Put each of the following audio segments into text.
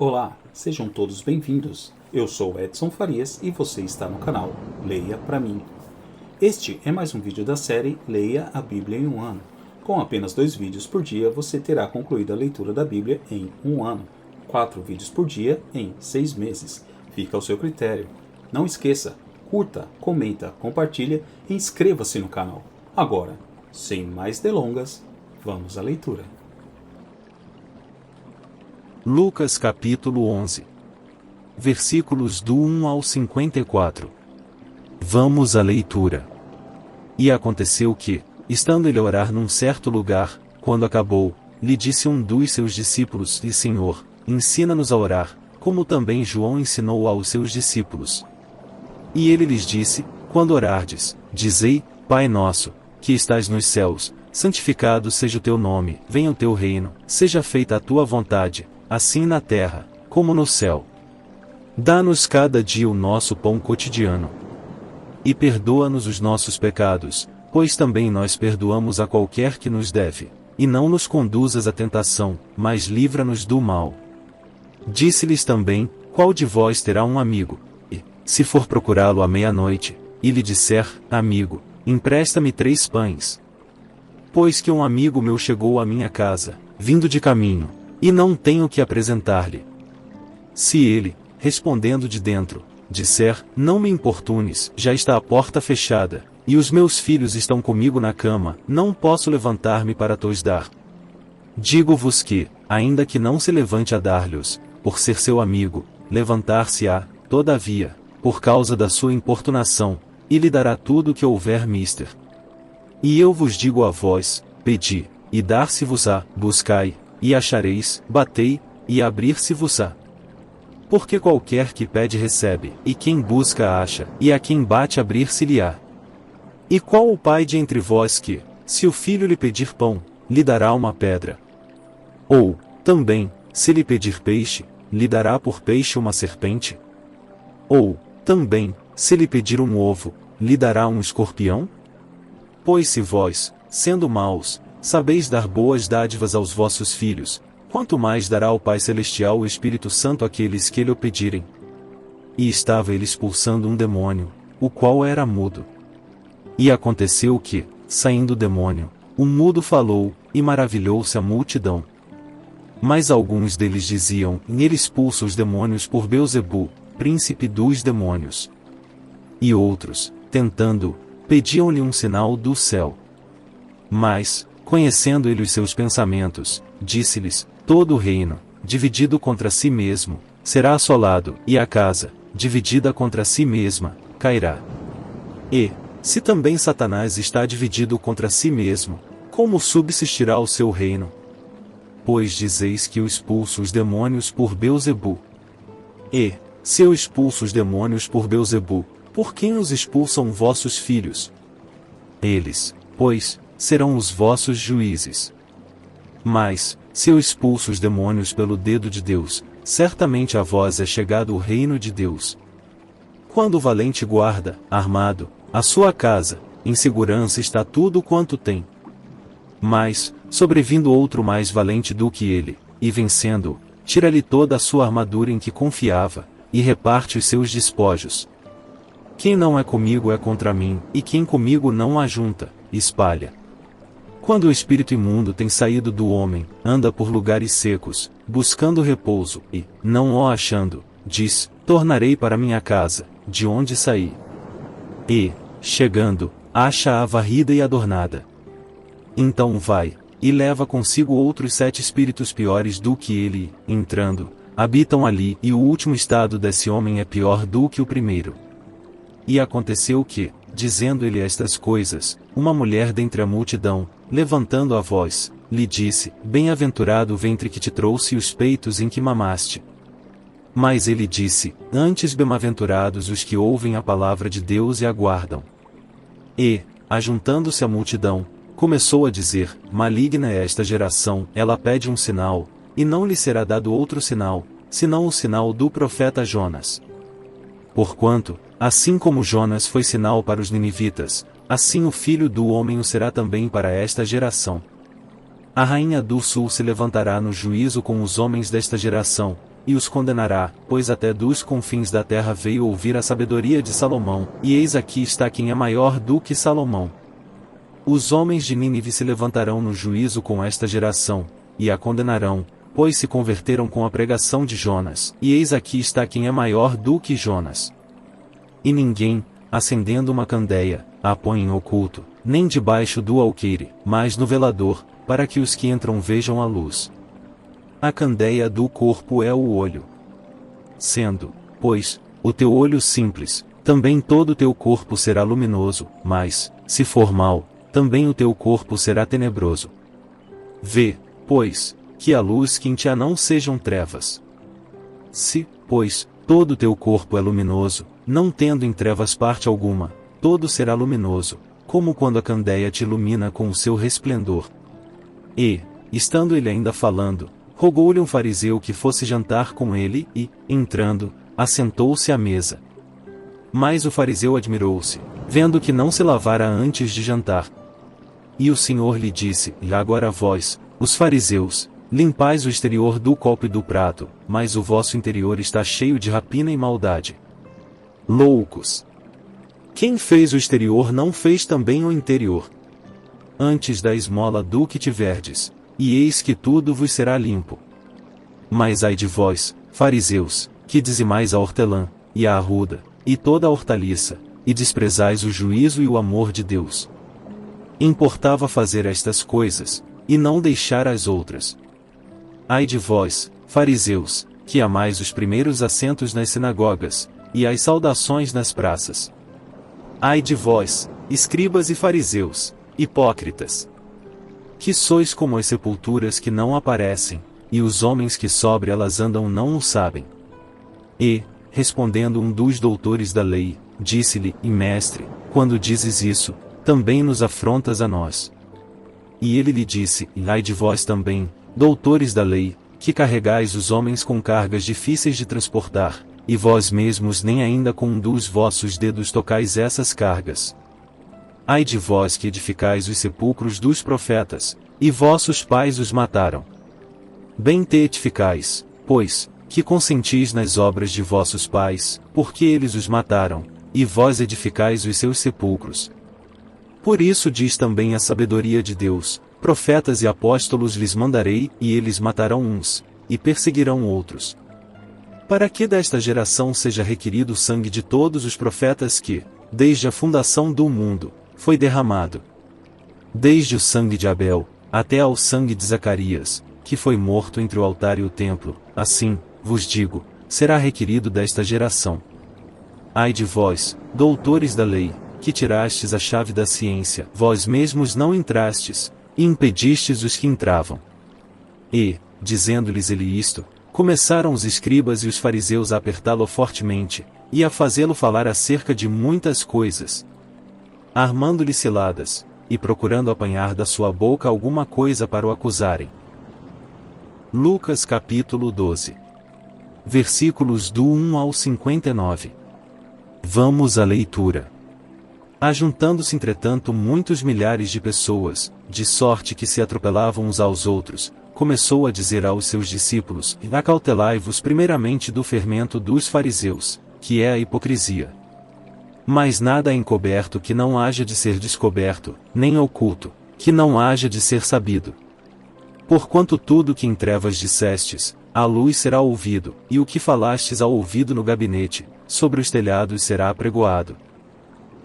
Olá, sejam todos bem-vindos. Eu sou Edson Farias e você está no canal Leia Pra Mim. Este é mais um vídeo da série Leia a Bíblia em um ano. Com apenas 2 vídeos por dia, você terá concluído a leitura da Bíblia em um ano. 4 vídeos por dia em 6 meses. Fica ao seu critério. Não esqueça, curta, comenta, compartilha e inscreva-se no canal. Agora, sem mais delongas, vamos à leitura. Lucas capítulo 11. Versículos do 1 ao 54. Vamos à leitura. E aconteceu que, estando ele a orar num certo lugar, quando acabou, lhe disse um dos seus discípulos: E Senhor, ensina-nos a orar, como também João ensinou aos seus discípulos. E ele lhes disse: Quando orardes, dizei: Pai nosso, que estás nos céus, santificado seja o teu nome, venha o teu reino, seja feita a tua vontade, assim na terra, como no céu. Dá-nos cada dia o nosso pão cotidiano. E perdoa-nos os nossos pecados, pois também nós perdoamos a qualquer que nos deve. E não nos conduzas à tentação, mas livra-nos do mal. Disse-lhes também: Qual de vós terá um amigo? E, se for procurá-lo à meia-noite, e lhe disser: Amigo, empresta-me 3 pães. Pois que um amigo meu chegou à minha casa, vindo de caminho, e não tenho que apresentar-lhe. Se ele, respondendo de dentro, disser: Não me importunes, já está a porta fechada, e os meus filhos estão comigo na cama, não posso levantar-me para tos dar. Digo-vos que, ainda que não se levante a dar-lhes, por ser seu amigo, levantar-se-á, todavia, por causa da sua importunação, e lhe dará tudo o que houver mister. E eu vos digo a vós: pedi, e dar-se-vos-á, buscai, e achareis, batei, e abrir-se-vos-á. Porque qualquer que pede recebe, e quem busca acha, e a quem bate abrir-se-lhe-á. E qual o pai de entre vós que, se o filho lhe pedir pão, lhe dará uma pedra? Ou, também, se lhe pedir peixe, lhe dará por peixe uma serpente? Ou, também, se lhe pedir um ovo, lhe dará um escorpião? Pois se vós, sendo maus, sabeis dar boas dádivas aos vossos filhos, quanto mais dará o Pai Celestial o Espírito Santo àqueles que lhe o pedirem. E estava ele expulsando um demônio, o qual era mudo. E aconteceu que, saindo o demônio, o mudo falou, e maravilhou-se a multidão. Mas alguns deles diziam: Ele expulsa os demônios por Beelzebu, príncipe dos demônios. E outros, tentando, pediam-lhe um sinal do céu. Mas, conhecendo ele os seus pensamentos, disse-lhes: Todo o reino, dividido contra si mesmo, será assolado, e a casa, dividida contra si mesma, cairá. E, se também Satanás está dividido contra si mesmo, como subsistirá o seu reino? Pois dizeis que eu expulso os demônios por Beelzebu. E, se eu expulso os demônios por Beelzebu, por quem os expulsam vossos filhos? Eles, pois, serão os vossos juízes. Mas, se eu expulso os demônios pelo dedo de Deus, certamente a vós é chegado o reino de Deus. Quando o valente guarda, armado, a sua casa, em segurança está tudo quanto tem. Mas, sobrevindo outro mais valente do que ele, e vencendo-o, tira-lhe toda a sua armadura em que confiava, e reparte os seus despojos. Quem não é comigo é contra mim, e quem comigo não ajunta, espalha. Quando o espírito imundo tem saído do homem, anda por lugares secos, buscando repouso, e, não o achando, diz: Tornarei para minha casa, de onde saí. E, chegando, acha-a varrida e adornada. Então vai, e leva consigo outros 7 espíritos piores do que ele, e, entrando, habitam ali, e o último estado desse homem é pior do que o primeiro. E aconteceu que, dizendo ele estas coisas, uma mulher dentre a multidão, levantando a voz, lhe disse: Bem-aventurado o ventre que te trouxe e os peitos em que mamaste. Mas ele disse: Antes bem-aventurados os que ouvem a palavra de Deus e aguardam. E, ajuntando-se a multidão, começou a dizer: Maligna é esta geração, ela pede um sinal, e não lhe será dado outro sinal, senão o sinal do profeta Jonas. Porquanto, assim como Jonas foi sinal para os ninivitas, assim o Filho do Homem o será também para esta geração. A rainha do sul se levantará no juízo com os homens desta geração, e os condenará, pois até dos confins da terra veio ouvir a sabedoria de Salomão, e eis aqui está quem é maior do que Salomão. Os homens de Nínive se levantarão no juízo com esta geração, e a condenarão, pois se converteram com a pregação de Jonas, e eis aqui está quem é maior do que Jonas. E ninguém, acendendo uma candeia, a põe em oculto, nem debaixo do alqueire, mas no velador, para que os que entram vejam a luz. A candeia do corpo é o olho. Sendo, pois, o teu olho simples, também todo o teu corpo será luminoso, mas, se for mau, também o teu corpo será tenebroso. Vê, pois, que a luz que em ti há não sejam trevas. Se, pois, todo o teu corpo é luminoso, não tendo em trevas parte alguma, todo será luminoso, como quando a candeia te ilumina com o seu resplendor. E, estando ele ainda falando, rogou-lhe um fariseu que fosse jantar com ele e, entrando, assentou-se à mesa. Mas o fariseu admirou-se, vendo que não se lavara antes de jantar. E o Senhor lhe disse: agora vós, os fariseus, limpais o exterior do copo e do prato, mas o vosso interior está cheio de rapina e maldade. Loucos! Quem fez o exterior não fez também o interior. Antes da esmola do que tiverdes, e eis que tudo vos será limpo. Mas ai de vós, fariseus, que dizimais a hortelã, e a arruda, e toda a hortaliça, e desprezais o juízo e o amor de Deus. Importava fazer estas coisas, e não deixar as outras. Ai de vós, fariseus, que amais os primeiros assentos nas sinagogas, e as saudações nas praças. Ai de vós, escribas e fariseus, hipócritas! Que sois como as sepulturas que não aparecem, e os homens que sobre elas andam não o sabem. E, respondendo um dos doutores da lei, disse-lhe: e mestre, quando dizes isso, também nos afrontas a nós. E ele lhe disse: ai de vós também, doutores da lei, que carregais os homens com cargas difíceis de transportar, e vós mesmos nem ainda com um dos vossos dedos tocais essas cargas. Ai de vós que edificais os sepulcros dos profetas, e vossos pais os mataram. Bem te edificais, pois, que consentis nas obras de vossos pais, porque eles os mataram, e vós edificais os seus sepulcros. Por isso diz também a sabedoria de Deus: profetas e apóstolos lhes mandarei, e eles matarão uns, e perseguirão outros. Para que desta geração seja requerido o sangue de todos os profetas que, desde a fundação do mundo, foi derramado. Desde o sangue de Abel, até ao sangue de Zacarias, que foi morto entre o altar e o templo, assim, vos digo, será requerido desta geração. Ai de vós, doutores da lei, que tirastes a chave da ciência, vós mesmos não entrastes, e impedistes os que entravam. E, dizendo-lhes ele isto, começaram os escribas e os fariseus a apertá-lo fortemente, e a fazê-lo falar acerca de muitas coisas, armando-lhe ciladas, e procurando apanhar da sua boca alguma coisa para o acusarem. Lucas capítulo 12. Versículos do 1 ao 59. Vamos à leitura. Ajuntando-se entretanto muitos milhares de pessoas, de sorte que se atropelavam uns aos outros, começou a dizer aos seus discípulos: acautelai-vos primeiramente do fermento dos fariseus, que é a hipocrisia. Mas nada é encoberto que não haja de ser descoberto, nem oculto, que não haja de ser sabido. Porquanto tudo que em trevas dissestes, à luz será ouvido, e o que falastes ao ouvido no gabinete, sobre os telhados será apregoado.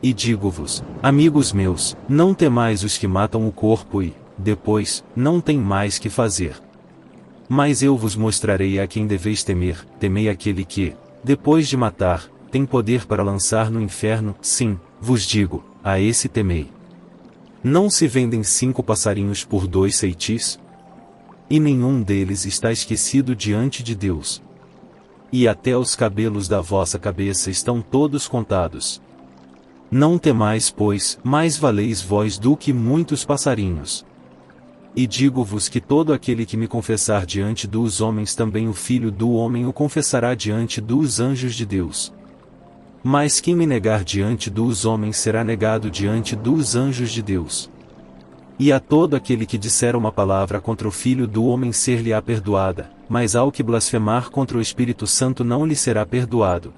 E digo-vos, amigos meus, não temais os que matam o corpo e, depois, não têm mais que fazer. Mas eu vos mostrarei a quem deveis temer: temei aquele que, depois de matar, tem poder para lançar no inferno. Sim, vos digo, a esse temei. Não se vendem 5 passarinhos por 2 ceitis? E nenhum deles está esquecido diante de Deus. E até os cabelos da vossa cabeça estão todos contados. Não temais, pois, mais valeis vós do que muitos passarinhos. E digo-vos que todo aquele que me confessar diante dos homens, também o Filho do Homem o confessará diante dos anjos de Deus. Mas quem me negar diante dos homens será negado diante dos anjos de Deus. E a todo aquele que disser uma palavra contra o Filho do Homem ser-lhe-á perdoada, mas ao que blasfemar contra o Espírito Santo não lhe será perdoado.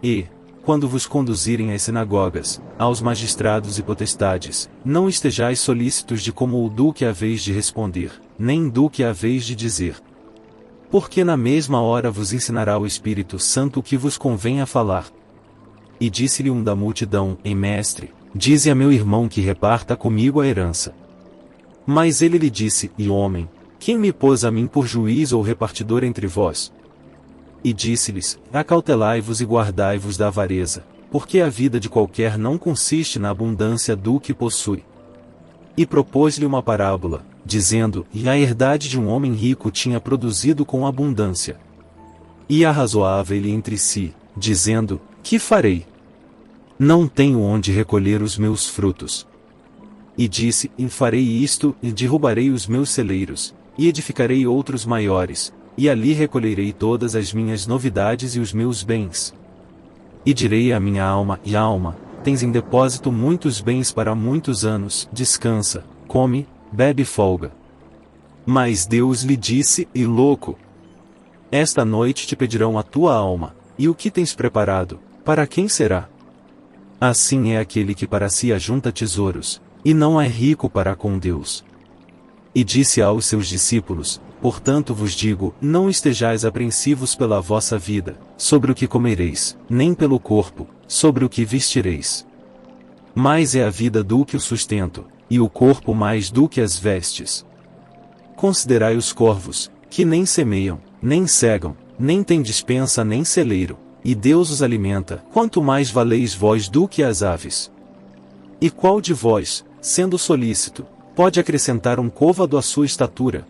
E, quando vos conduzirem às sinagogas, aos magistrados e potestades, não estejais solícitos de como ou do que haveis de responder, nem do que haveis de dizer. Porque na mesma hora vos ensinará o Espírito Santo o que vos convém a falar. E disse-lhe um da multidão: Mestre, dize a meu irmão que reparta comigo a herança. Mas ele lhe disse: E homem, quem me pôs a mim por juiz ou repartidor entre vós? E disse-lhes: Acautelai-vos e guardai-vos da avareza, porque a vida de qualquer não consiste na abundância do que possui. E propôs-lhe uma parábola, dizendo: E a herdade de um homem rico tinha produzido com abundância. E arrazoava ele entre si, dizendo: Que farei? Não tenho onde recolher os meus frutos. E disse: E farei isto, e derrubarei os meus celeiros, e edificarei outros maiores, e ali recolherei todas as minhas novidades e os meus bens. E direi à minha alma: E alma, tens em depósito muitos bens para muitos anos, descansa, come, bebe e folga. Mas Deus lhe disse: E louco! Esta noite te pedirão a tua alma, e o que tens preparado, para quem será? Assim é aquele que para si ajunta tesouros, e não é rico para com Deus. E disse aos seus discípulos: Portanto vos digo, não estejais apreensivos pela vossa vida, sobre o que comereis, nem pelo corpo, sobre o que vestireis. Mais é a vida do que o sustento, e o corpo mais do que as vestes. Considerai os corvos, que nem semeiam, nem cegam, nem têm despensa nem celeiro, e Deus os alimenta, quanto mais valeis vós do que as aves. E qual de vós, sendo solícito, pode acrescentar um côvado à sua estatura?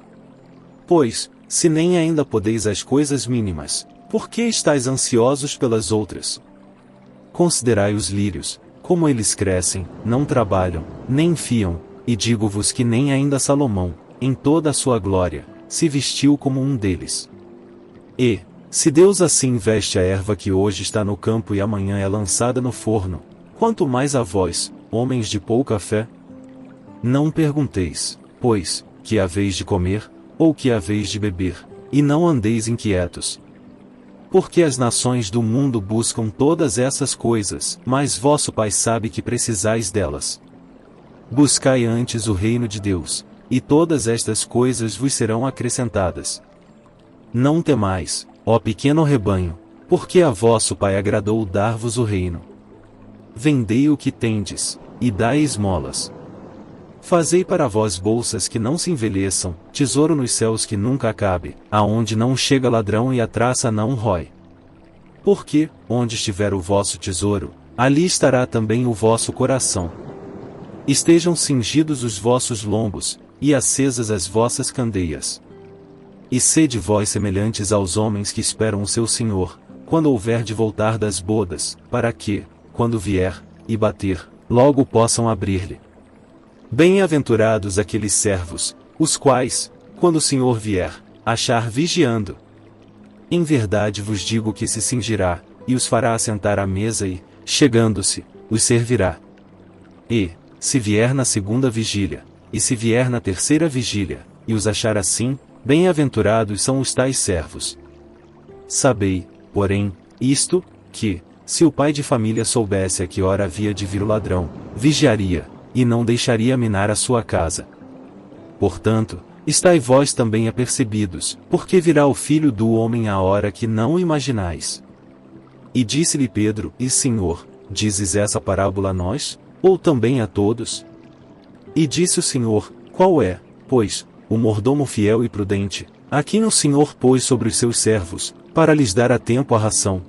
Pois, se nem ainda podeis as coisas mínimas, por que estáis ansiosos pelas outras? Considerai os lírios, como eles crescem, não trabalham, nem fiam, e digo-vos que nem ainda Salomão, em toda a sua glória, se vestiu como um deles. E, se Deus assim veste a erva que hoje está no campo e amanhã é lançada no forno, quanto mais a vós, homens de pouca fé? Não pergunteis, pois, que haveis de comer, ou que haveis de beber, e não andeis inquietos. Porque as nações do mundo buscam todas essas coisas, mas vosso Pai sabe que precisais delas. Buscai antes o reino de Deus, e todas estas coisas vos serão acrescentadas. Não temais, ó pequeno rebanho, porque a vosso Pai agradou dar-vos o reino. Vendei o que tendes, e dai esmolas. Fazei para vós bolsas que não se envelheçam, tesouro nos céus que nunca acabe, aonde não chega ladrão e a traça não rói. Porque, onde estiver o vosso tesouro, ali estará também o vosso coração. Estejam cingidos os vossos lombos, e acesas as vossas candeias. E sede vós semelhantes aos homens que esperam o seu Senhor, quando houver de voltar das bodas, para que, quando vier, e bater, logo possam abrir-lhe. Bem-aventurados aqueles servos, os quais, quando o Senhor vier, achar vigiando. Em verdade vos digo que se cingirá, e os fará assentar à mesa e, chegando-se, os servirá. E, se vier na segunda vigília, e se vier na terceira vigília, e os achar assim, bem-aventurados são os tais servos. Sabei, porém, isto, que, se o pai de família soubesse a que hora havia de vir o ladrão, vigiaria, e não deixaria minar a sua casa. Portanto, estai vós também apercebidos, porque virá o Filho do Homem à hora que não imaginais. E disse-lhe Pedro: E Senhor, dizes essa parábola a nós, ou também a todos? E disse o Senhor: Qual é, pois, o mordomo fiel e prudente, a quem o Senhor pôs sobre os seus servos, para lhes dar a tempo a ração?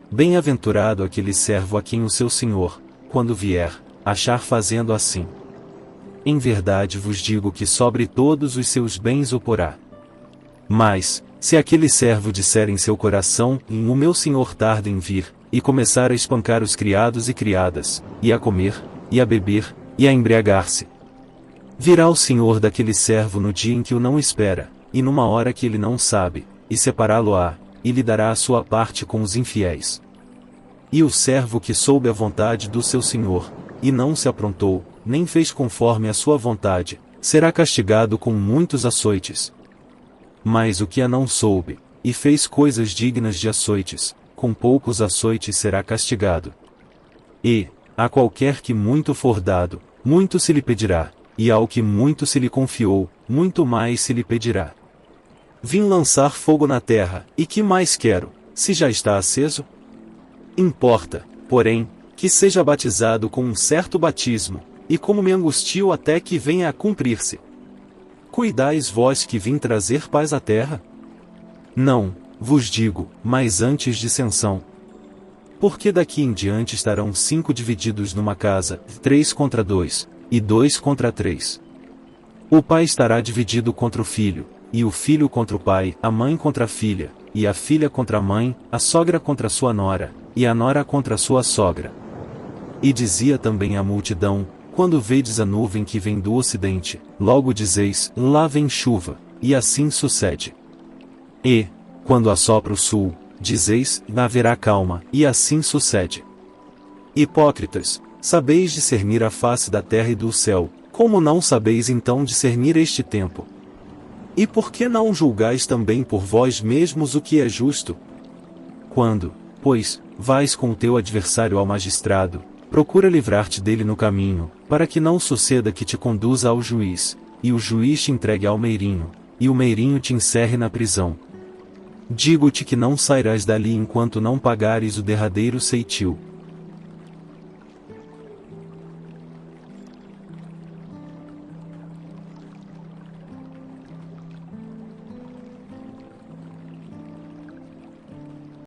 Bem-aventurado aquele servo a quem o seu Senhor, quando vier, achar fazendo assim. Em verdade vos digo que sobre todos os seus bens o porá. Mas, se aquele servo disser em seu coração: O meu senhor tarda em vir, e começar a espancar os criados e criadas, e a comer, e a beber, e a embriagar-se, virá o senhor daquele servo no dia em que o não espera, e numa hora que ele não sabe, e separá-lo-á, e lhe dará a sua parte com os infiéis. E o servo que soube a vontade do seu senhor, e não se aprontou, nem fez conforme a sua vontade, será castigado com muitos açoites. Mas o que a não soube, e fez coisas dignas de açoites, com poucos açoites será castigado. E, a qualquer que muito for dado, muito se lhe pedirá, e ao que muito se lhe confiou, muito mais se lhe pedirá. Vim lançar fogo na terra, e que mais quero, se já está aceso? Importa, porém, que seja batizado com um certo batismo, e como me angustio até que venha a cumprir-se. Cuidais vós que vim trazer paz à terra? Não, vos digo, mas antes dissensão. Porque daqui em diante estarão 5 divididos numa casa, 3 contra 2, e 2 contra 3. O pai estará dividido contra o filho, e o filho contra o pai, a mãe contra a filha, e a filha contra a mãe, a sogra contra a sua nora, e a nora contra a sua sogra. E dizia também a multidão: quando vedes a nuvem que vem do ocidente, logo dizeis, lá vem chuva, e assim sucede. E, quando assopra o sul, dizeis, haverá calma, e assim sucede. Hipócritas, sabeis discernir a face da terra e do céu, como não sabeis então discernir este tempo? E por que não julgais também por vós mesmos o que é justo? Quando, pois, vais com o teu adversário ao magistrado, procura livrar-te dele no caminho, para que não suceda que te conduza ao juiz, e o juiz te entregue ao meirinho, e o meirinho te encerre na prisão. Digo-te que não sairás dali enquanto não pagares o derradeiro ceitil.